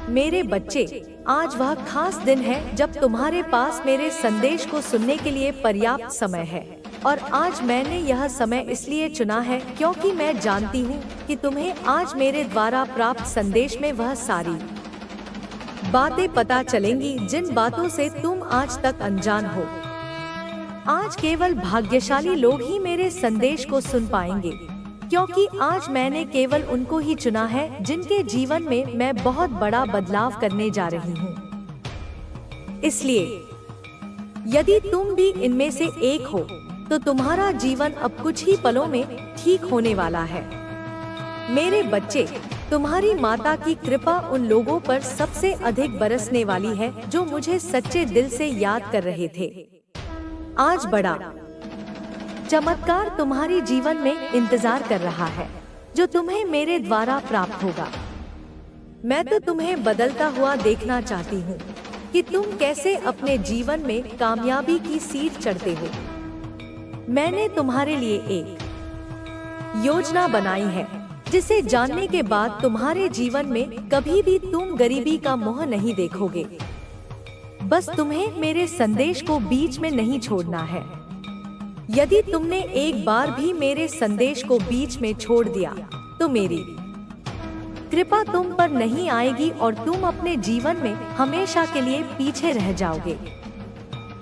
मेरे बच्चे, आज वह खास दिन है जब तुम्हारे पास मेरे संदेश को सुनने के लिए पर्याप्त समय है। और आज मैंने यह समय इसलिए चुना है क्योंकि मैं जानती हूँ कि तुम्हें आज मेरे द्वारा प्राप्त संदेश में वह सारी बातें पता चलेंगी जिन बातों से तुम आज तक अनजान हो। आज केवल भाग्यशाली लोग ही मेरे संदेश को सुन पाएंगे, क्योंकि आज मैंने केवल उनको ही चुना है जिनके जीवन में मैं बहुत बड़ा बदलाव करने जा रही हूँ। इसलिए यदि तुम भी इनमें से एक हो, तो तुम्हारा जीवन अब कुछ ही पलों में ठीक होने वाला है। मेरे बच्चे, तुम्हारी माता की कृपा उन लोगों पर सबसे अधिक बरसने वाली है जो मुझे सच्चे दिल से याद कर रहे थे। आज बड़ा चमत्कार तुम्हारी जीवन में इंतजार कर रहा है, जो तुम्हें मेरे द्वारा प्राप्त होगा। मैं तो तुम्हें बदलता हुआ देखना चाहती हूँ कि तुम कैसे अपने जीवन में कामयाबी की सीढ़ी चढ़ते हो। मैंने तुम्हारे लिए एक योजना बनाई है, जिसे जानने के बाद तुम्हारे जीवन में कभी भी तुम गरीबी का मुंह नहीं देखोगे। बस तुम्हें मेरे संदेश को बीच में नहीं छोड़ना है। यदि तुमने एक बार भी मेरे संदेश को बीच में छोड़ दिया, तो मेरी कृपा तुम पर नहीं आएगी और तुम अपने जीवन में हमेशा के लिए पीछे रह जाओगे।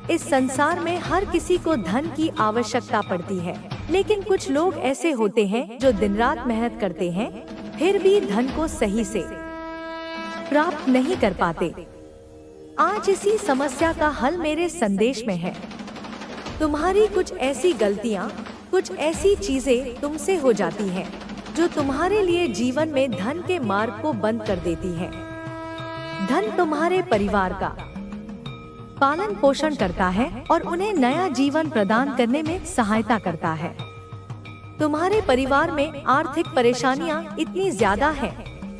इस संसार में हर किसी को धन की आवश्यकता पड़ती है, लेकिन कुछ लोग ऐसे होते हैं जो दिन रात मेहनत करते हैं, फिर भी धन को सही से प्राप्त नहीं कर पाते। आज इसी समस्या का हल मेरे संदेश में है। तुम्हारी कुछ ऐसी गलतियाँ, कुछ ऐसी चीजें तुमसे हो जाती हैं, जो तुम्हारे लिए जीवन में धन के मार्ग को बंद कर देती हैं। धन तुम्हारे परिवार का पालन पोषण करता है और उन्हें नया जीवन प्रदान करने में सहायता करता है। तुम्हारे परिवार में आर्थिक परेशानियां इतनी ज्यादा हैं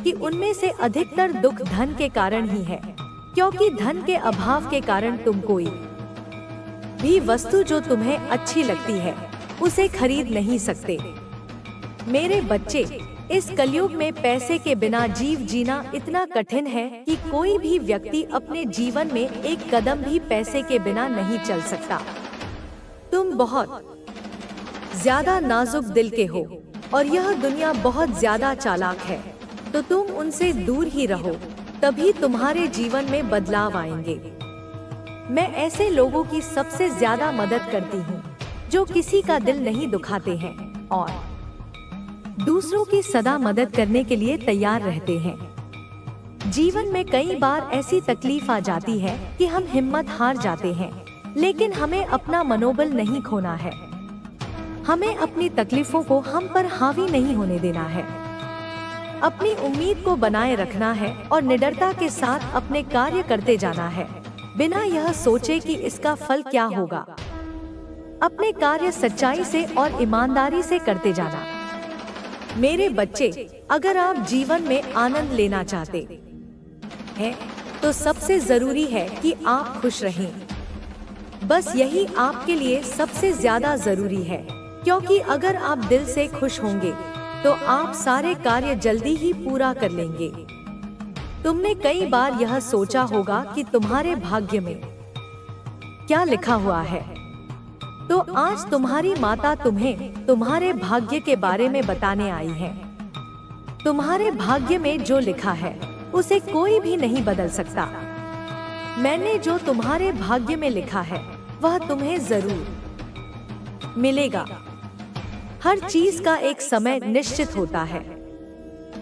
कि उनमें से अधिकतर दुख धन के कारण ही है, क्योंकि धन के अभाव के कारण तुम कोई भी वस्तु जो तुम्हें अच्छी लगती है उसे खरीद नहीं सकते। मेरे बच्चे, इस कलयुग में पैसे के बिना जीना इतना कठिन है कि कोई भी व्यक्ति अपने जीवन में एक कदम भी पैसे के बिना नहीं चल सकता। तुम बहुत ज्यादा नाजुक दिल के हो और यह दुनिया बहुत ज्यादा चालाक है, तो तुम उनसे दूर ही रहो, तभी तुम्हारे जीवन में बदलाव आएंगे। मैं ऐसे लोगों की सबसे ज्यादा मदद करती हूँ जो किसी का दिल नहीं दुखाते हैं और दूसरों की सदा मदद करने के लिए तैयार रहते हैं। जीवन में कई बार ऐसी तकलीफ आ जाती है कि हम हिम्मत हार जाते हैं, लेकिन हमें अपना मनोबल नहीं खोना है। हमें अपनी तकलीफों को हम पर हावी नहीं होने देना है। अपनी उम्मीद को बनाए रखना है और निडरता के साथ अपने कार्य करते जाना है, बिना यह सोचे कि इसका फल क्या होगा। अपने कार्य सच्चाई से और ईमानदारी से करते जाना। मेरे बच्चे, अगर आप जीवन में आनंद लेना चाहते हैं, तो सबसे जरूरी है कि आप खुश रहें। बस यही आपके लिए सबसे ज्यादा जरूरी है, क्योंकि अगर आप दिल से खुश होंगे तो आप सारे कार्य जल्दी ही पूरा कर लेंगे। तुमने कई बार यह सोचा होगा कि तुम्हारे भाग्य में क्या लिखा हुआ है, तो आज तुम्हारी माता तुम्हें तुम्हारे भाग्य के बारे में बताने आई है। तुम्हारे भाग्य में जो लिखा है उसे कोई भी नहीं बदल सकता। मैंने जो तुम्हारे भाग्य में लिखा है वह तुम्हें जरूर मिलेगा। हर चीज का एक समय निश्चित होता है।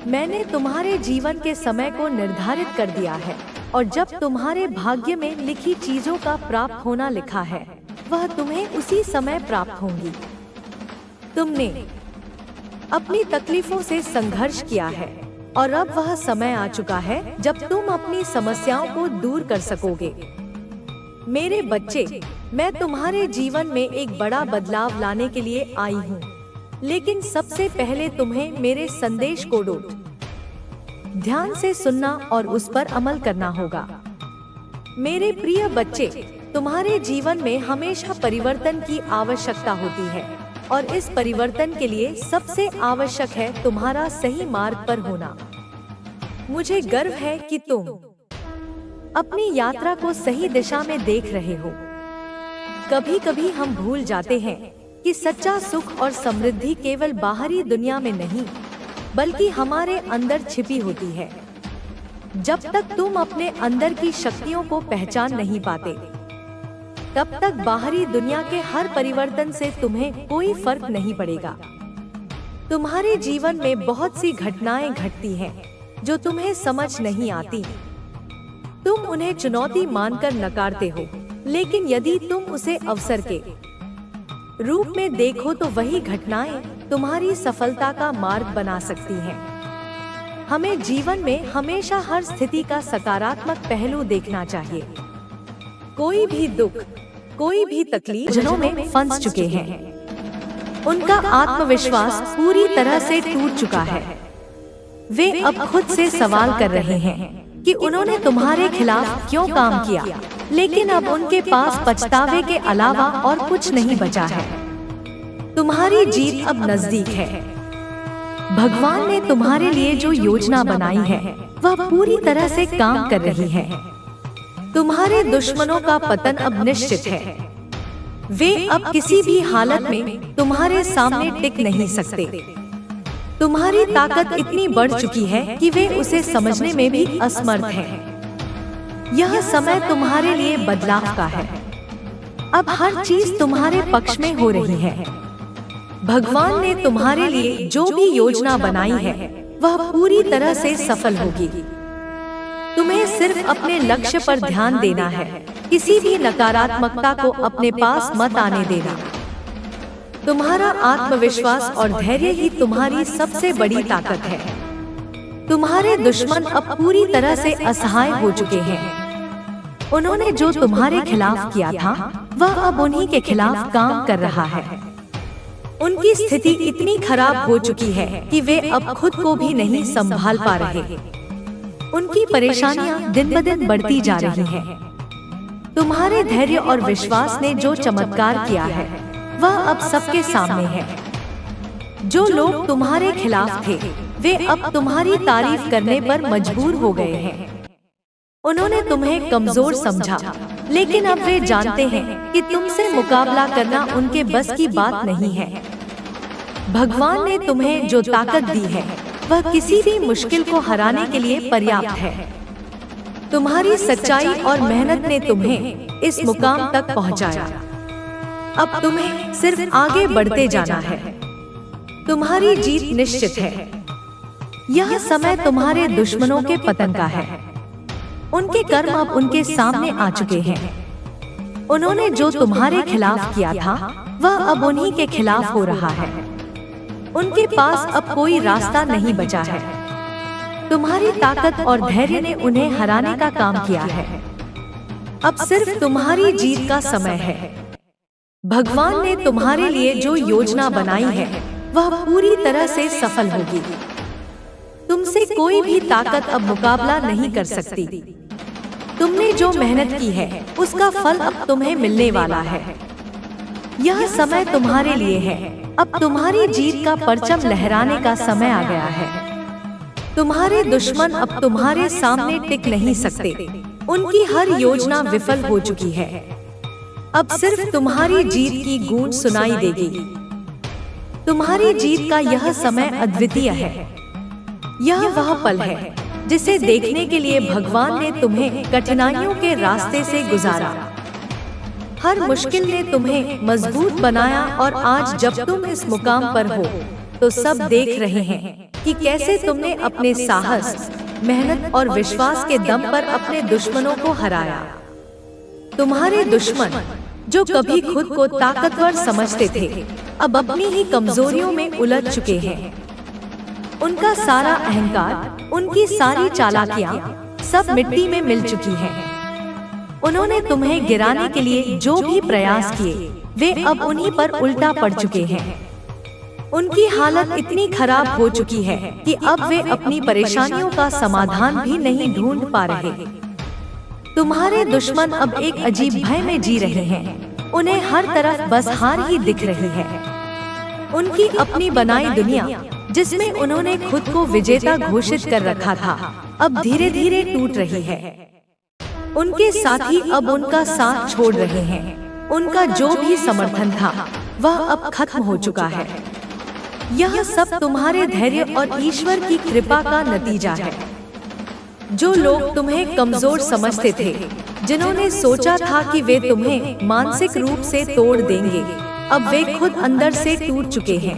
मैंने तुम्हारे जीवन के समय को निर्धारित कर दिया है, और जब तुम्हारे भाग्य में लिखी चीजों का प्राप्त होना लिखा है, वह तुम्हें उसी समय प्राप्त होंगी। तुमने अपनी तकलीफों से संघर्ष किया है और अब वह समय आ चुका है जब तुम अपनी समस्याओं को दूर कर सकोगे। मेरे बच्चे, मैं तुम्हारे जीवन में एक बड़ा बदलाव लाने के लिए आई हूँ, लेकिन सबसे पहले तुम्हें मेरे संदेश को ध्यान से सुनना और उस पर अमल करना होगा। मेरे प्रिय बच्चे, तुम्हारे जीवन में हमेशा परिवर्तन की आवश्यकता होती है, और इस परिवर्तन के लिए सबसे आवश्यक है तुम्हारा सही मार्ग पर होना। मुझे गर्व है कि तुम अपनी यात्रा को सही दिशा में देख रहे हो। कभी कभी हम भूल जाते हैं कि सच्चा सुख और समृद्धि केवल बाहरी दुनिया में नहीं, बल्कि हमारे अंदर छिपी होती है। जब तक तुम अपने अंदर की शक्तियों को पहचान नहीं पाते, तब तक बाहरी दुनिया के हर परिवर्तन से तुम्हें कोई फर्क नहीं पड़ेगा। तुम्हारे जीवन में बहुत सी घटनाएं घटती हैं जो तुम्हें समझ नहीं आती। तुम उन्हें चुनौती मानकर नकारते हो, लेकिन यदि तुम उसे अवसर के रूप में देखो तो वही घटनाएं तुम्हारी सफलता का मार्ग बना सकती हैं। हमें जीवन में हमेशा हर स्थिति का सकारात्मक पहलू देखना चाहिए। कोई भी दुख, कोई भी तकलीफ जनों में फंस चुके हैं, उनका आत्मविश्वास पूरी तरह से टूट चुका है। वे अब खुद से सवाल कर रहे हैं कि उन्होंने तुम्हारे खिलाफ क्यों काम किया, लेकिन अब उनके पास पछतावे के अलावा और कुछ नहीं बचा है। तुम्हारी जीत अब नजदीक है। भगवान ने तुम्हारे लिए जो योजना बनाई है वह पूरी तरह से काम कर रही है। तुम्हारे दुश्मनों का पतन अब निश्चित है। वे अब किसी भी हालत में तुम्हारे सामने टिक नहीं सकते। तुम्हारी ताकत इतनी बढ़ चुकी है कि वे उसे समझने में भी असमर्थ हैं। यह समय तुम्हारे लिए बदलाव का है। अब हर चीज तुम्हारे पक्ष में हो रही है। भगवान ने तुम्हारे लिए जो भी योजना बनाई है वह पूरी तरह से सफल होगी। तुम्हें सिर्फ अपने लक्ष्य पर ध्यान देना है। किसी भी नकारात्मकता को अपने पास मत आने देना। तुम्हारा आत्मविश्वास और धैर्य ही तुम्हारी सबसे बड़ी ताकत है। तुम्हारे दुश्मन अब पूरी तरह से असहाय हो चुके हैं। उन्होंने जो तुम्हारे खिलाफ किया था वह अब उन्हीं के खिलाफ काम कर रहा है। उनकी स्थिति इतनी खराब हो चुकी है कि वे अब खुद को भी नहीं संभाल पा रहे। उनकी परेशानियां दिन ब दिन बढ़ती जा रही हैं। तुम्हारे धैर्य और विश्वास ने जो चमत्कार किया है वह अब सबके सामने है। जो लोग तुम्हारे खिलाफ थे वे अब तुम्हारी तारीफ करने पर मजबूर हो गए हैं। उन्होंने तुम्हें कमजोर समझा, लेकिन अब वे जानते हैं कि तुमसे मुकाबला करना उनके बस की बात नहीं है। भगवान ने तुम्हें जो ताकत दी है वह किसी भी मुश्किल को हराने के लिए पर्याप्त है। तुम्हारी सच्चाई और मेहनत ने तुम्हें इस मुकाम तक पहुंचाया। अब तुम्हें सिर्फ आगे बढ़ते जाना है। तुम्हारी जीत निश्चित है। यह समय तुम्हारे दुश्मनों के पतन का है। उनके कर्म अब उनके सामने आ चुके हैं। उन्होंने जो तुम्हारे खिलाफ किया था वह अब उन्हीं के खिलाफ हो रहा है। उनके पास अब कोई रास्ता नहीं बचा है। तुम्हारी ताकत और धैर्य ने उन्हें हराने का काम किया है। अब सिर्फ तुम्हारी जीत का समय है। भगवान ने तुम्हारे लिए जो योजना बनाई है वह पूरी तरह से सफल होगी। तुमसे कोई भी ताकत अब मुकाबला नहीं कर सकती। तुमने जो मेहनत की है उसका फल अब तुम्हें मिलने वाला है। यह समय तुम्हारे लिए है। अब तुम्हारी जीत का परचम लहराने का समय आ गया है। तुम्हारे दुश्मन अब तुम्हारे सामने टिक नहीं सकते। उनकी हर योजना विफल हो चुकी है। अब सिर्फ तुम्हारी जीत की गूंज सुनाई देगी। तुम्हारी जीत का यह समय अद्वितीय है। यह वह पल है जिसे देखने के लिए भगवान ने तुम्हें कठिनाइयों के रास्ते से गुजारा। हर मुश्किल ने तुम्हें मजबूत बनाया और आज जब तुम इस मुकाम पर हो तो सब देख रहे हैं कि कैसे तुमने अपने साहस, मेहनत और विश्वास के दम पर अपने दुश्मनों को हराया। तुम्हारे दुश्मन जो कभी खुद को ताकतवर समझते थे अब अपनी ही कमजोरियों में उलझ चुके हैं। उनका सारा अहंकार, उनकी सारी चालाकियां सब मिट्टी में मिल चुकी हैं। उन्होंने तुम्हें गिराने के लिए जो भी प्रयास किए वे अब उन्हीं पर उल्टा पड़ चुके हैं। उनकी हालत इतनी खराब हो चुकी है कि अब वे अपनी परेशानियों का समाधान भी नहीं ढूंढ पा रहे। तुम्हारे दुश्मन अब एक अजीब भय में जी रहे हैं। उन्हें हर तरफ बस हार ही दिख रही है। उनकी अपनी बनाई दुनिया जिसमें उन्होंने खुद को विजेता घोषित कर रखा था अब धीरे धीरे टूट रही है। उनके साथी अब उनका साथ छोड़ रहे हैं। उनका जो भी समर्थन था वह अब खत्म हो चुका है। यह सब तुम्हारे धैर्य और ईश्वर की कृपा का नतीजा है। जो लोग तुम्हें कमजोर समझते थे, जिन्होंने सोचा था कि वे तुम्हें मानसिक रूप से तोड़ देंगे, अब वे खुद अंदर से टूट चुके हैं।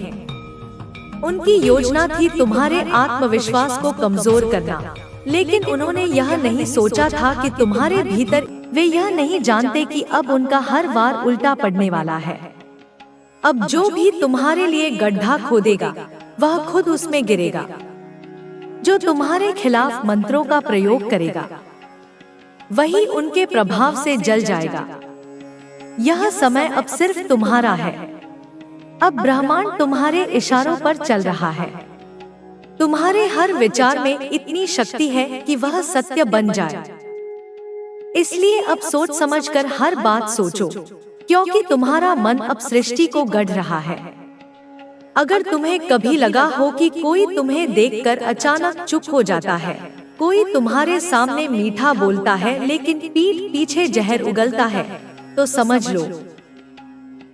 उनकी योजना थी तुम्हारे आत्मविश्वास को कमजोर करना, लेकिन उन्होंने यह नहीं सोचा था कि तुम्हारे भीतर वे यह नहीं जानते कि अब उनका हर वार उल्टा पड़ने वाला है। अब जो भी तुम्हारे लिए गड्ढा खोदेगा वह खुद उसमें गिरेगा। जो तुम्हारे खिलाफ मंत्रों का प्रयोग करेगा वही उनके प्रभाव से जल जाएगा। यह समय अब सिर्फ तुम्हारा है। अब ब्रह्मांड तुम्हारे इशारों पर चल रहा है। तुम्हारे हर विचार में इतनी शक्ति है कि वह सत्य बन जाए। इसलिए अब सोच समझकर हर बात सोचो, क्योंकि तुम्हारा मन अब सृष्टि को गढ़ रहा है। अगर तुम्हें कभी लगा हो कि कोई तुम्हें देखकर अचानक चुप हो जाता है, कोई तुम्हारे सामने मीठा बोलता है लेकिन पीठ पीछे जहर उगलता है, तो समझ लो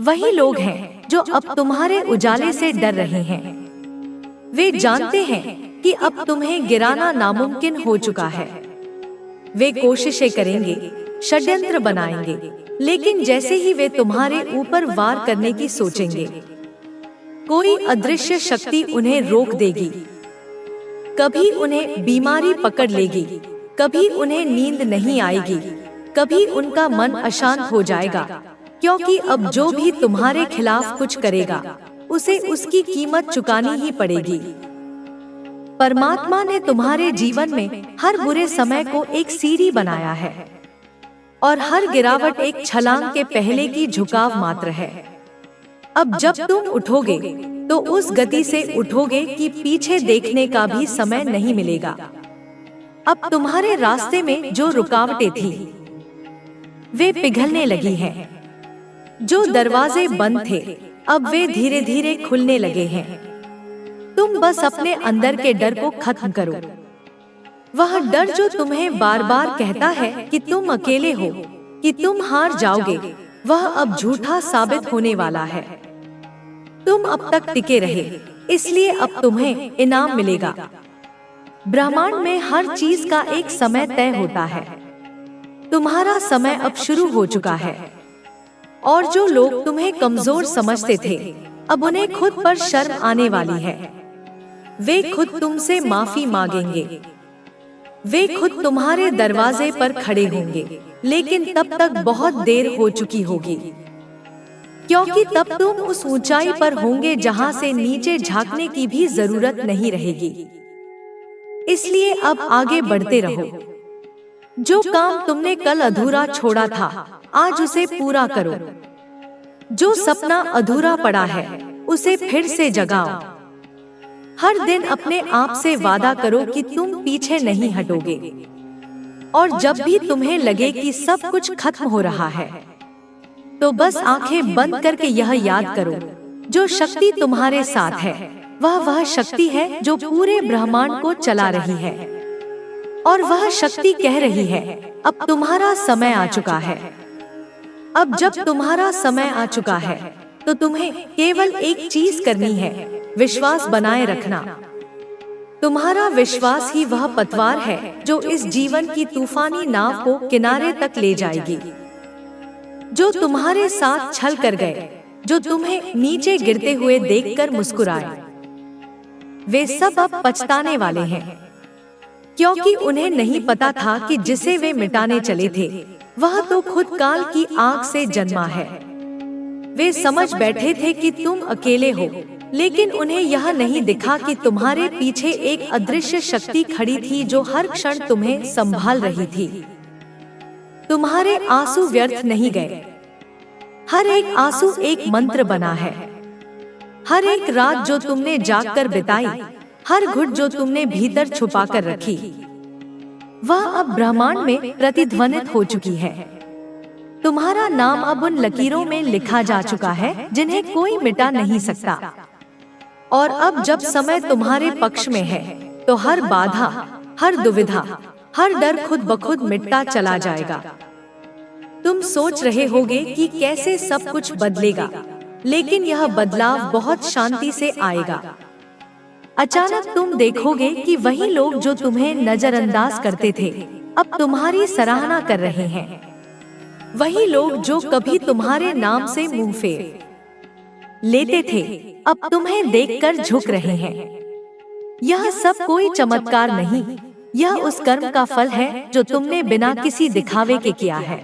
वही लोग हैं जो अब तुम्हारे उजाले से डर रहे हैं। वे जानते हैं कि अब तुम्हें गिराना नामुमकिन हो चुका है। वे कोशिशें करेंगे, षड्यंत्र बनाएंगे, लेकिन जैसे ही वे तुम्हारे ऊपर वार करने की सोचेंगे, कोई अदृश्य शक्ति उन्हें रोक देगी। कभी उन्हें बीमारी पकड़ लेगी, कभी उन्हें नींद नहीं आएगी, कभी उनका मन अशांत हो जाएगा, क्योंकि अब जो भी तुम्हारे खिलाफ कुछ करेगा उसे उसकी कीमत चुकानी ही पड़ेगी। परमात्मा ने तुम्हारे जीवन में हर बुरे समय को एक सीढ़ी बनाया है, और हर गिरावट एक छलांग के पहले की झुकाव मात्र है। अब जब तुम उठोगे तो उस गति से उठोगे कि पीछे देखने का भी समय नहीं मिलेगा। अब तुम्हारे रास्ते में जो रुकावटें थी वे पिघलने लगी हैं। जो दरवाजे बंद थे अब वे धीरे धीरे खुलने लगे हैं। तुम बस अपने अंदर के डर को खत्म करो। वह डर जो तुम्हें बार बार कहता है कि तुम अकेले हो, कि तुम हार जाओगे, वह अब झूठा साबित होने वाला है। तुम अब तक टिके रहे, इसलिए अब तुम्हें इनाम मिलेगा। ब्रह्मांड में हर चीज का एक समय तय होता है। तुम्हारा समय अब शुरू हो चुका है, और जो लोग तुम्हें कमजोर समझते थे अब उन्हें खुद पर शर्म आने वाली है। वे खुद तुमसे माफी मांगेंगे। वे खुद तुम्हारे दरवाजे पर खड़े होंगे, लेकिन तब तक बहुत देर हो चुकी होगी, क्योंकि तब तुम उस ऊंचाई पर होंगे जहां से नीचे झांकने की भी जरूरत नहीं रहेगी। इसलिए अब आगे बढ़ते रहो। जो काम तुमने कल अधूरा छोड़ा था आज उसे पूरा करो। जो सपना अधूरा पड़ा है उसे फिर से जगाओ। हर दिन अपने आप से वादा करो कि तुम पीछे नहीं हटोगे। और जब भी तुम्हें लगे कि सब कुछ खत्म हो रहा है तो बस आंखें बंद करके यह याद करो, जो शक्ति तुम्हारे साथ है वह शक्ति है जो पूरे ब्रह्मांड को चला रही है। और वह शक्ति कह रही है अब तुम्हारा समय आ चुका है। अब जब तुम्हारा समय आ चुका है तो तुम्हें केवल एक चीज करनी है, विश्वास बनाए रखना। तुम्हारा विश्वास ही वह पतवार है जो इस जीवन की तूफानी नाव को किनारे तक ले जाएगी। जो तुम्हारे साथ छल कर गए, जो तुम्हें नीचे गिरते हुए देखकर मुस्कुराए, वे सब अब पछताने वाले हैं, क्योंकि उन्हें नहीं पता था कि जिसे वे मिटाने चले थे वह तो खुद काल की आग से जन्मा है। वे समझ बैठे थे कि तुम अकेले हो, लेकिन उन्हें यह नहीं दिखा कि तुम्हारे पीछे एक अदृश्य शक्ति खड़ी थी जो हर क्षण तुम्हें संभाल रही थी। तुम्हारे आंसू व्यर्थ नहीं गए। हर एक आंसू एक मंत्र बना है। हर एक रात जो तुमने जागकर बिताई, हर घुट जो तुमने भीतर छुपाकर रखी, वह अब ब्रह्मांड में प्रतिध्वनित हो चुकी है। तुम्हारा नाम अब उन लकीरों में लिखा जा चुका है जिन्हें कोई मिटा नहीं सकता। और अब जब समय तुम्हारे पक्ष में है तो हर बाधा, हर दुविधा, हर डर खुद ब खुद मिटता चला जाएगा। तुम सोच रहे होगे कि कैसे सब कुछ बदलेगा, लेकिन यह बदलाव बहुत शांति से आएगा। अचानक तुम देखोगे कि वही लोग जो तुम्हें नजरअंदाज करते थे, अब तुम्हारी सराहना कर रहे हैं। वही लोग जो कभी तुम्हारे नाम से मुंह फेर लेते थे, अब तुम्हें देखकर झुक रहे हैं। यह सब कोई चमत्कार नहीं, यह उस कर्म का फल है जो तुमने बिना किसी दिखावे के किया है।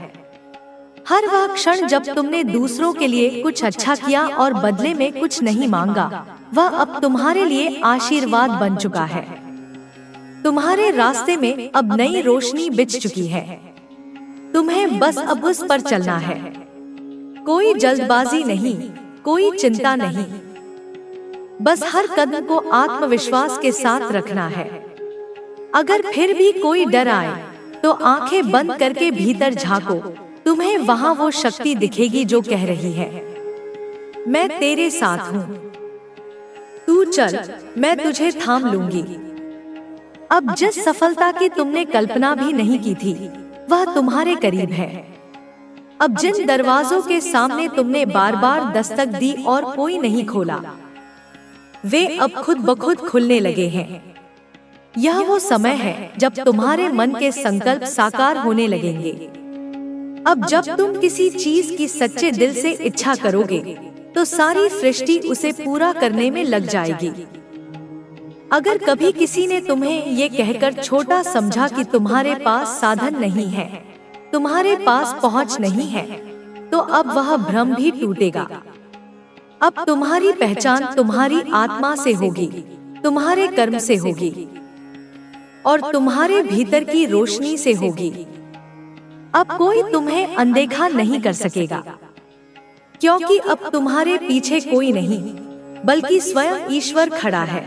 हर वह क्षण जब तुमने दूसरों के लिए कुछ अच्छा किया और बदले में कुछ नहीं मांगा, वह अब तुम्हारे लिए आशीर्वाद बन चुका है। तुम्हारे रास्ते में अब नई रोशनी बिछ चुकी है। तुम्हें बस अब उस पर चलना है। कोई जल्दबाजी नहीं, कोई चिंता नहीं, बस हर कदम को आत्मविश्वास के साथ रखना है। अगर फिर भी कोई डर आए, तो आंखें बंद करके भीतर झांको, तुम्हें वहां वो शक्ति दिखेगी जो कह रही है, मैं तेरे साथ हूँ, तू चल, मैं तुझे थाम लूंगी। अब जिस सफलता की तुमने कल्पना भी नहीं की थी, वह तुम्हारे करीब है। अब जिन दरवाजों के सामने तुमने बार बार दस्तक दी और कोई नहीं खोला, वे अब खुद ब खुद खुलने लगे हैं। यह वो समय है जब तुम्हारे मन के संकल्प साकार होने लगेंगे। अब जब तुम किसी चीज की सच्चे दिल से इच्छा करोगे, तो सारी सृष्टि उसे पूरा करने में लग जाएगी। अगर कभी किसी ने तुम्हें ये कहकर छोटा समझा कि तुम्हारे पास साधन नहीं है, तुम्हारे पास पहुंच नहीं है, तो अब वह भ्रम भी टूटेगा। अब तुम्हारी पहचान तुम्हारी आत्मा से होगी, तुम्हारे कर्म से होगी और तुम्हारे भीतर की रोशनी से होगी। अब कोई तुम्हें अनदेखा नहीं कर सकेगा, क्योंकि अब तुम्हारे पीछे कोई नहीं, बल्कि स्वयं ईश्वर खड़ा है।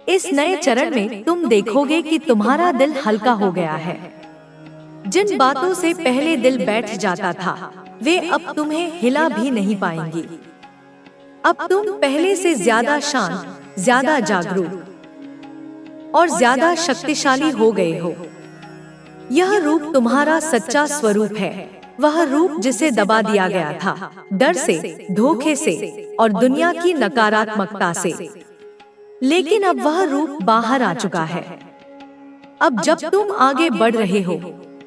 इस नए चरण में तुम देखोगे कि तुम्हारा दिल हल्का हो गया है। जिन बातों से पहले दिल बैठ जाता था, वे अब तुम्हें हिला भी नहीं पाएंगी। अब तुम पहले से ज्यादा शांत, ज्यादा जागरूक और ज्यादा शक्तिशाली हो गए हो। यह रूप तुम्हारा सच्चा स्वरूप है, वह रूप जिसे दबा दिया गया था, डर से, धोखे से और दुनिया की नकारात्मकता से। लेकिन अब वह रूप बाहर आ चुका है। अब जब तुम आगे बढ़ रहे हो,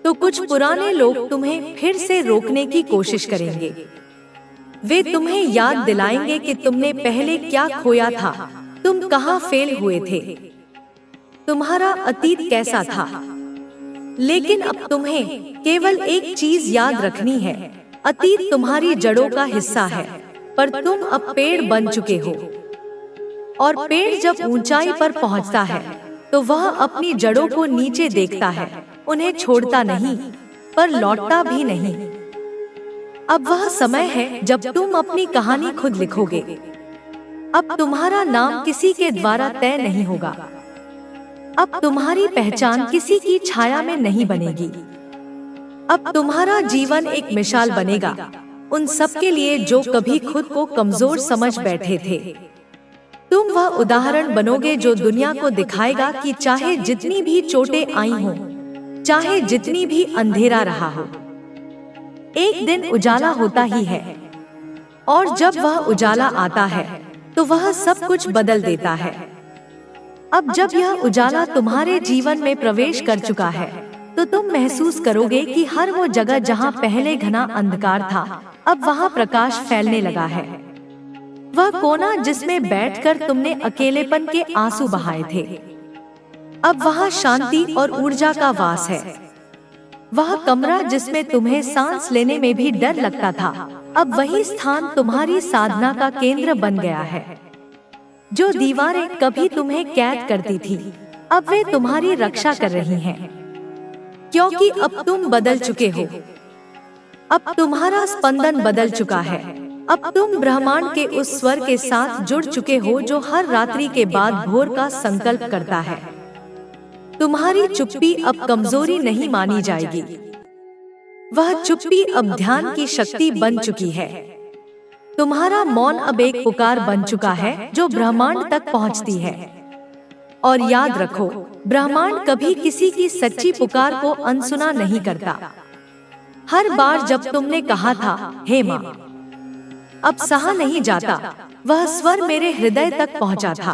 तो कुछ पुराने लोग तुम्हें फिर से रोकने की कोशिश करेंगे। वे तुम्हें याद दिलाएंगे कि तुमने पहले क्या खोया था, तुम कहाँ फेल हुए थे, तुम्हारा अतीत कैसा था। लेकिन अब तुम्हें केवल एक चीज याद रखनी है, अतीत तुम्हारी जड़ों का हिस्सा है, पर तुम अब पेड़ बन चुके हो। और पेड़ जब ऊंचाई पर पहुंचता है, तो वह अपनी जड़ों को नीचे देखता है, उन्हें छोड़ता नहीं, पर लौटता भी नहीं। अब वह समय है जब तुम अपनी कहानी खुद लिखोगे। अब तुम्हारा नाम किसी के द्वारा तय नहीं होगा। अब तुम्हारी पहचान किसी की छाया में नहीं बनेगी। अब तुम्हारा जीवन एक मिसाल बनेगा उन सबके लिए जो कभी खुद को कमजोर समझ बैठे थे। तुम वह उदाहरण बनोगे जो दुनिया को दिखाएगा कि चाहे जितनी भी चोटें आई हों, चाहे जितनी भी अंधेरा रहा हो, एक दिन उजाला होता ही है। और जब वह उजाला आता है, तो वह सब कुछ बदल देता है। अब जब यह उजाला तुम्हारे जीवन में प्रवेश कर चुका है, तो तुम महसूस करोगे कि हर वो जगह जहाँ पहले घना अंधकार था, अब वहाँ प्रकाश फैलने लगा है। वह कोना जिसमें बैठकर तुमने अकेलेपन के आंसू बहाए थे, अब वहाँ शांति और ऊर्जा का वास है। वह कमरा जिसमें तुम्हें सांस लेने में भी डर लगता था, अब वही स्थान तुम्हारी साधना का केंद्र बन गया है। जो दीवारें कभी तुम्हें कैद करती थी, अब वे तुम्हारी रक्षा कर रही हैं, क्योंकि अब तुम बदल चुके हो। अब तुम्हारा स्पंदन बदल चुका है। अब तुम ब्रह्मांड के उस स्वर के साथ जुड़ चुके हो जो हर रात्रि के बाद भोर का संकल्प करता है। तुम्हारी चुप्पी अब कमजोरी नहीं मानी जाएगी। वह चुप्पी अब ध्यान की शक्ति बन चुकी है। तुम्हारा मौन अब एक पुकार बन चुका है जो ब्रह्मांड तक पहुंचती है। और याद रखो, ब्रह्मांड कभी किसी की सच्ची पुकार को अनसुना नहीं करता। हर बार जब तुमने कहा था, हे माँ, अब सहा नहीं जाता, वह स्वर मेरे हृदय तक पहुँचा था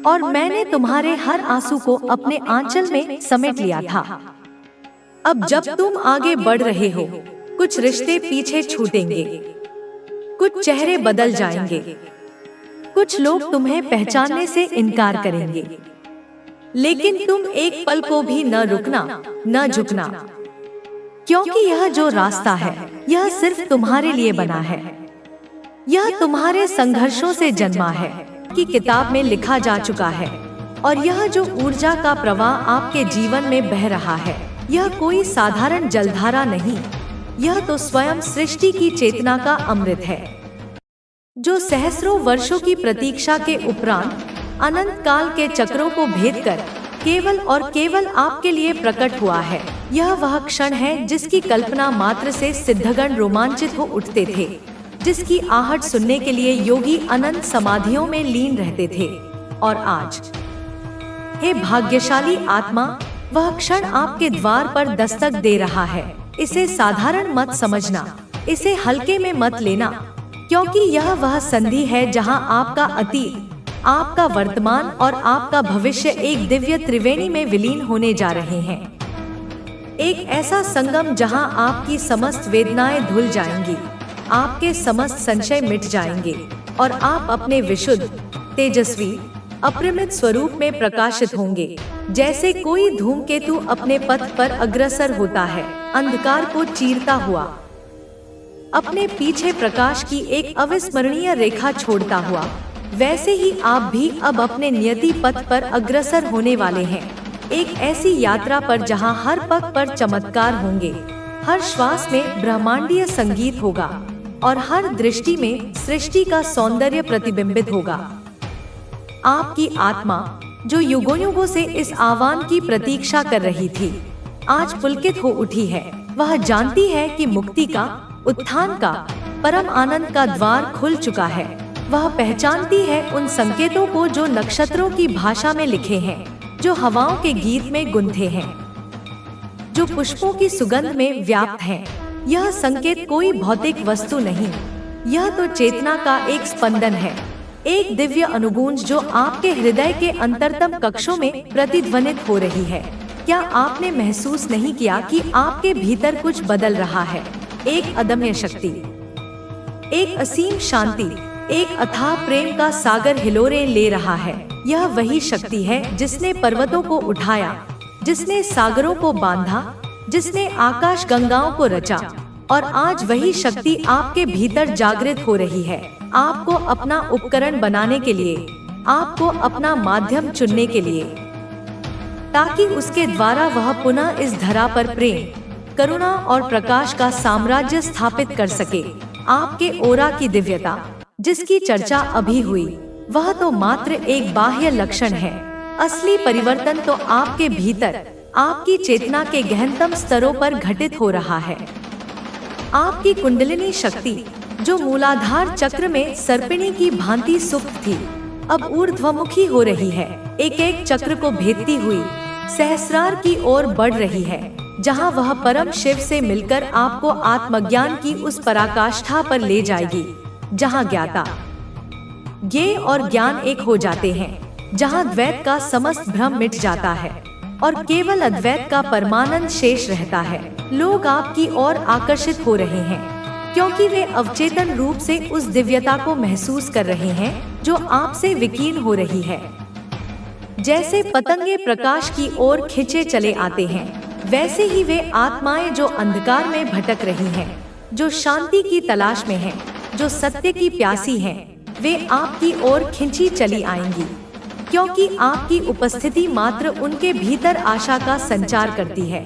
और मैंने तुम्हारे हर आंसू को अपने आंचल में समेट लिया था। अब जब तुम आगे बढ़ रहे हो, कुछ रिश्ते पीछे छूटेंगे, कुछ चेहरे बदल जाएंगे, कुछ लोग तुम्हें पहचानने से इनकार करेंगे, लेकिन तुम एक पल को भी न रुकना, न झुकना, क्योंकि यह जो रास्ता है, यह सिर्फ तुम्हारे लिए बना है। यह तुम्हारे संघर्षों से जन्मा है कि किताब में लिखा जा चुका है, और यह जो ऊर्जा का प्रवाह आपके जीवन में बह रहा है, यह कोई साधारण जलधारा नहीं, यह तो स्वयं सृष्टि की चेतना का अमृत है, जो सहस्रों वर्षों की प्रतीक्षा के उपरांत अनंत काल के चक्रों को भेद कर केवल और केवल आपके लिए प्रकट हुआ है। यह वह क्षण है जिसकी कल्पना मात्र से सिद्धगण रोमांचित हो उठते थे, जिसकी आहट सुनने के लिए योगी अनंत समाधियों में लीन रहते थे। और आज, हे भाग्यशाली आत्मा, वह क्षण आपके द्वार पर दस्तक दे रहा है। इसे साधारण मत समझना, इसे हल्के में मत लेना, क्योंकि यह वह संधि है जहां आपका अतीत, आपका वर्तमान और आपका भविष्य एक दिव्य त्रिवेणी में विलीन होने जा रहे हैं। एक ऐसा संगम जहां आपकी समस्त वेदनाएं धुल जाएंगी, आपके समस्त संशय मिट जाएंगे और आप अपने विशुद्ध, तेजस्वी, अपरिमित स्वरूप में प्रकाशित होंगे, जैसे कोई धूमकेतु अपने पथ पर अग्रसर होता है, अंधकार को चीरता हुआ, अपने पीछे प्रकाश की एक अविस्मरणीय रेखा छोड़ता हुआ। वैसे ही आप भी अब अपने नियति पथ पर अग्रसर होने वाले हैं, एक ऐसी यात्रा पर जहां हर पग पर चमत्कार होंगे, हर श्वास में ब्रह्मांडीय संगीत होगा और हर दृष्टि में सृष्टि का सौंदर्य प्रतिबिंबित होगा। आपकी आत्मा, जो युगों युगों से इस आह्वान की प्रतीक्षा कर रही थी, आज पुलकित हो उठी है। वह जानती है कि मुक्ति का, उत्थान का, परम आनंद का द्वार खुल चुका है। वह पहचानती है उन संकेतों को जो नक्षत्रों की भाषा में लिखे हैं, जो हवाओं के गीत में गुंथे हैं, जो पुष्पों की सुगंध में व्याप्त हैं। यह संकेत कोई भौतिक वस्तु नहीं, यह तो चेतना का एक स्पंदन है, एक दिव्य अनुगूंज जो आपके हृदय के अंतरतम कक्षों में प्रतिध्वनित हो रही है। क्या आपने महसूस नहीं किया कि आपके भीतर कुछ बदल रहा है? एक अदम्य शक्ति, एक असीम शांति, एक अथाह प्रेम का सागर हिलोरें ले रहा है। यह वही शक्ति है जिसने पर्वतों को उठाया, जिसने सागरों को बांधा, जिसने आकाश गंगाओं को रचा, और आज वही शक्ति आपके भीतर जागृत हो रही है, आपको अपना उपकरण बनाने के लिए, आपको अपना माध्यम चुनने के लिए, ताकि उसके द्वारा वह पुनः इस धरा पर प्रेम, करुणा और प्रकाश का साम्राज्य स्थापित कर सके। आपके ओरा की दिव्यता, जिसकी चर्चा अभी हुई, वह तो मात्र एक बाह्य लक्षण है। असली परिवर्तन तो आपके भीतर, आपकी चेतना के गहनतम स्तरों पर घटित हो रहा है। आपकी कुंडलिनी शक्ति, जो मूलाधार चक्र में सर्पिणी की भांति सुप्त थी, अब ऊर्ध्वमुखी हो रही है, एक एक चक्र को भेदती हुई सहस्रार की ओर बढ़ रही है, जहां वह परम शिव से मिलकर आपको आत्मज्ञान की उस पराकाष्ठा पर ले जाएगी, जहां ज्ञाता, ज्ञेय और ज्ञान एक हो जाते हैं, जहां द्वैत का समस्त भ्रम मिट जाता है और केवल अद्वैत का परमानंद शेष रहता है। लोग आपकी ओर आकर्षित हो रहे हैं, क्योंकि वे अवचेतन रूप से उस दिव्यता को महसूस कर रहे हैं जो आपसे विकीर्ण हो रही है। जैसे पतंगे प्रकाश की ओर खिंचे चले आते हैं, वैसे ही वे आत्माएं जो अंधकार में भटक रही हैं, जो शांति की तलाश में हैं, जो सत्य की प्यासी हैं, वे आपकी ओर खिंची चली आएंगी, क्योंकि आपकी उपस्थिति मात्र उनके भीतर आशा का संचार करती है,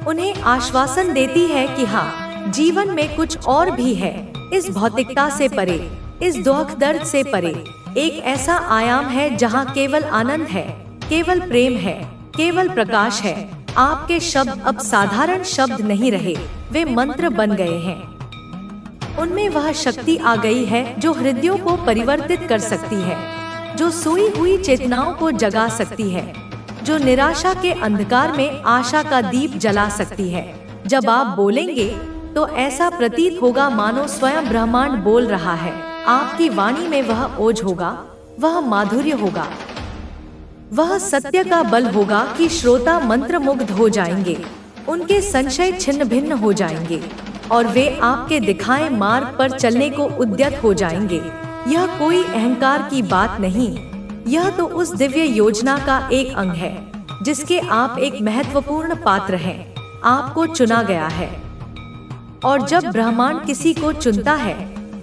उन्हें आश्वासन देती है कि हाँ, जीवन में कुछ और भी है, इस भौतिकता से परे, इस दुख दर्द से परे, एक ऐसा आयाम है जहाँ केवल आनंद है, केवल प्रेम है, केवल प्रकाश है। आपके शब्द अब साधारण शब्द नहीं रहे, वे मंत्र बन गए हैं। उनमें वह शक्ति आ गई है जो हृदयों को परिवर्तित कर सकती है, जो सोई हुई चेतनाओं को जगा सकती है, जो निराशा के अंधकार में आशा का दीप जला सकती है। जब आप बोलेंगे तो ऐसा प्रतीत होगा मानो स्वयं ब्रह्मांड बोल रहा है। आपकी वाणी में वह ओज होगा, वह माधुर्य होगा, वह सत्य का बल होगा कि श्रोता मंत्रमुग्ध हो जाएंगे, उनके संशय छिन्न भिन्न हो जाएंगे और वे आपके दिखाए मार्ग पर चलने को उद्यत हो जाएंगे। यह कोई अहंकार की बात नहीं, यह तो उस दिव्य योजना का एक अंग है जिसके आप एक महत्वपूर्ण पात्र हैं। आपको चुना गया है और जब ब्रह्मांड किसी को चुनता है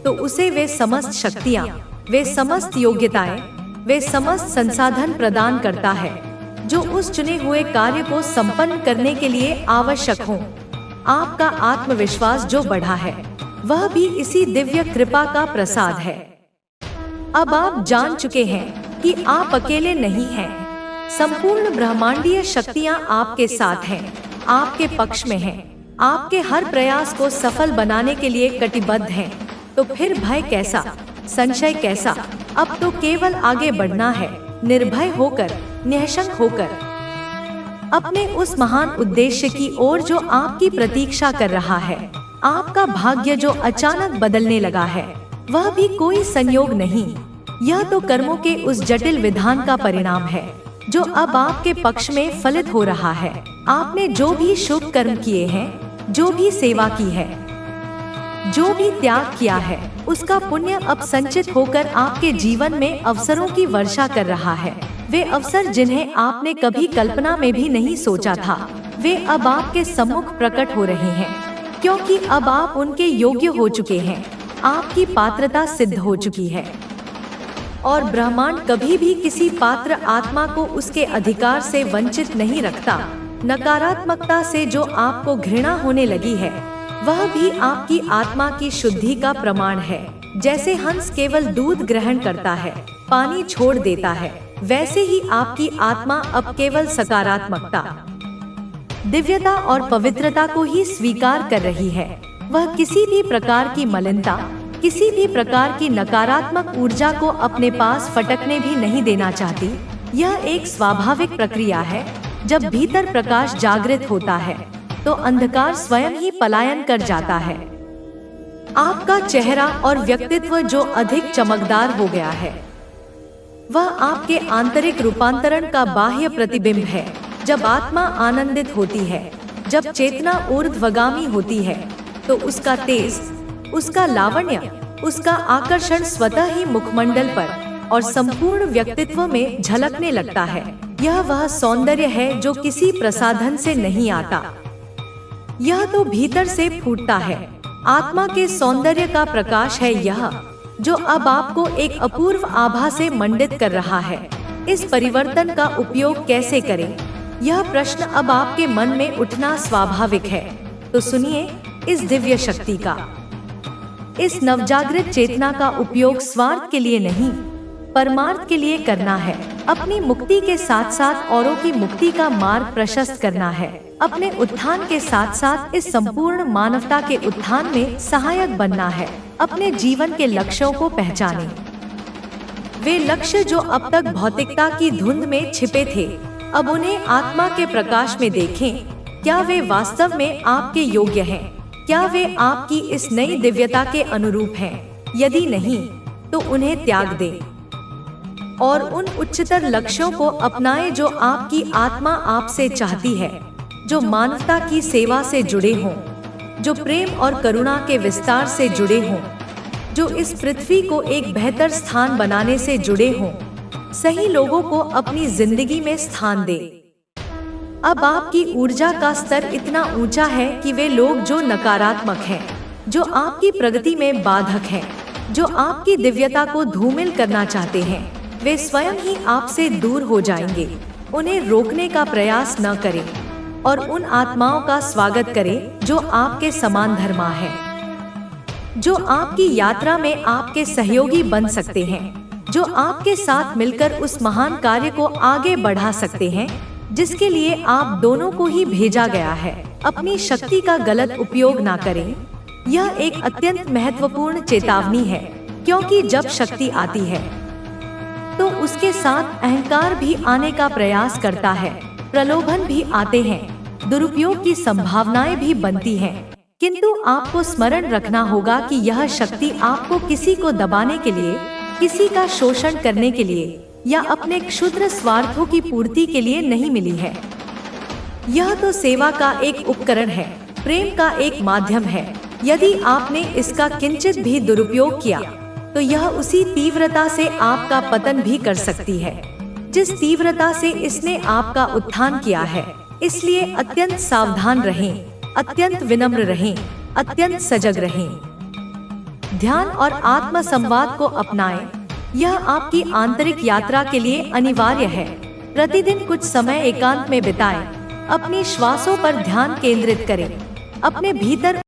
तो उसे वे समस्त शक्तियाँ, वे समस्त योग्यताएं, वे समस्त संसाधन प्रदान करता है जो उस चुने हुए कार्य को संपन्न करने के लिए आवश्यक हो। आपका आत्मविश्वास जो बढ़ा है वह भी इसी दिव्य कृपा का प्रसाद है। अब आप जान चुके हैं कि आप अकेले नहीं हैं। संपूर्ण ब्रह्मांडीय शक्तियाँ आपके साथ हैं, आपके पक्ष में हैं, आपके हर प्रयास को सफल बनाने के लिए कटिबद्ध हैं। तो फिर भय कैसा, संशय कैसा? अब तो केवल आगे बढ़ना है, निर्भय होकर, निःशंक होकर, अपने उस महान उद्देश्य की ओर जो आपकी प्रतीक्षा कर रहा है। आपका भाग्य जो अचानक बदलने लगा है वह भी कोई संयोग नहीं, यह तो कर्मों के उस जटिल विधान का परिणाम है जो अब आपके पक्ष में फलित हो रहा है। आपने जो भी शुभ कर्म किए हैं, जो भी सेवा की है, जो भी त्याग किया है, उसका पुण्य अब संचित होकर आपके जीवन में अवसरों की वर्षा कर रहा है। वे अवसर जिन्हें आपने कभी कल्पना में भी नहीं सोचा था, वे अब आपके सम्मुख प्रकट हो रहे हैं, क्योंकि अब आप उनके योग्य हो चुके हैं। आपकी पात्रता सिद्ध हो चुकी है और ब्रह्मांड कभी भी किसी पात्र आत्मा को उसके अधिकार से वंचित नहीं रखता। नकारात्मकता से जो आपको घृणा होने लगी है वह भी आपकी आत्मा की शुद्धि का प्रमाण है। जैसे हंस केवल दूध ग्रहण करता है, पानी छोड़ देता है, वैसे ही आपकी आत्मा अब केवल सकारात्मकता, दिव्यता और पवित्रता को ही स्वीकार कर रही है। वह किसी भी प्रकार की मलिनता, किसी भी प्रकार की नकारात्मक ऊर्जा को अपने पास फटकने भी नहीं देना चाहती। यह एक स्वाभाविक प्रक्रिया है। जब भीतर प्रकाश जागृत होता है तो अंधकार स्वयं ही पलायन कर जाता है। आपका चेहरा और व्यक्तित्व जो अधिक चमकदार हो गया है वह आपके आंतरिक रूपांतरण का बाह्य प्रतिबिंब है। जब आत्मा आनंदित होती है, जब चेतना ऊर्ध्वगामी होती है तो उसका तेज, उसका लावण्य, उसका आकर्षण स्वतः ही मुखमंडल पर और संपूर्ण व्यक्तित्व में झलकने लगता है। यह वह सौंदर्य है जो किसी प्रसाधन से नहीं आता, यह तो भीतर से फूटता है। आत्मा के सौंदर्य का प्रकाश है यह जो अब आपको एक अपूर्व आभा से मंडित कर रहा है। इस परिवर्तन का उपयोग कैसे करें, यह प्रश्न अब आपके मन में उठना स्वाभाविक है। तो सुनिए, इस दिव्य शक्ति का, इस नवजागृत चेतना का उपयोग स्वार्थ के लिए नहीं, परमार्थ के लिए करना है। अपनी मुक्ति के साथ साथ औरों की मुक्ति का मार्ग प्रशस्त करना है। अपने उत्थान के साथ साथ इस संपूर्ण मानवता के उत्थान में सहायक बनना है। अपने जीवन के लक्ष्यों को पहचानें, वे लक्ष्य जो अब तक भौतिकता की धुंध में छिपे थे, अब उन्हें आत्मा के प्रकाश में देखें। क्या वे वास्तव में आपके योग्य हैं? क्या वे आपकी इस नई दिव्यता के अनुरूप हैं? यदि नहीं तो उन्हें त्याग दें और उन उच्चतर लक्ष्यों को अपनाएं जो आपकी आत्मा आपसे चाहती है, जो मानवता की सेवा से जुड़े हों, जो प्रेम और करुणा के विस्तार से जुड़े हों, जो इस पृथ्वी को एक बेहतर स्थान बनाने से जुड़े हों, सही लोगों को अपनी जिंदगी में स्थान दे। अब आपकी ऊर्जा का स्तर इतना ऊंचा है कि वे लोग जो नकारात्मक हैं, जो आपकी प्रगति में बाधक हैं, जो आपकी दिव्यता को धूमिल करना चाहते हैं, वे स्वयं ही आपसे दूर हो जाएंगे। उन्हें रोकने का प्रयास न करें और उन आत्माओं का स्वागत करें जो आपके समान धर्मा है, जो आपकी यात्रा में आपके सहयोगी बन सकते हैं, जो आपके साथ मिलकर उस महान कार्य को आगे बढ़ा सकते हैं जिसके लिए आप दोनों को ही भेजा गया है। अपनी शक्ति का गलत उपयोग ना करें। यह एक अत्यंत महत्वपूर्ण चेतावनी है, क्योंकि जब शक्ति आती है तो उसके साथ अहंकार भी आने का प्रयास करता है। प्रलोभन भी आते हैं, दुरुपयोग की संभावनाएं भी बनती हैं। किंतु आपको स्मरण रखना होगा कि यह शक्ति आपको किसी को दबाने के लिए, किसी का शोषण करने के लिए या अपने क्षुद्र स्वार्थों की पूर्ति के लिए नहीं मिली है। यह तो सेवा का एक उपकरण है, प्रेम का एक माध्यम है। यदि आपने इसका किंचित भी दुरुपयोग किया तो यह उसी तीव्रता से आपका पतन भी कर सकती है जिस तीव्रता से इसने आपका उत्थान किया है। इसलिए अत्यंत सावधान रहें, अत्यंत विनम्र रहें, अत्यंत सजग रहें। ध्यान और आत्म संवाद को अपनाएं। यह आपकी आंतरिक यात्रा के लिए अनिवार्य है। प्रतिदिन कुछ समय एकांत में बिताएं। अपनी श्वासों पर ध्यान केंद्रित करें। अपने भीतर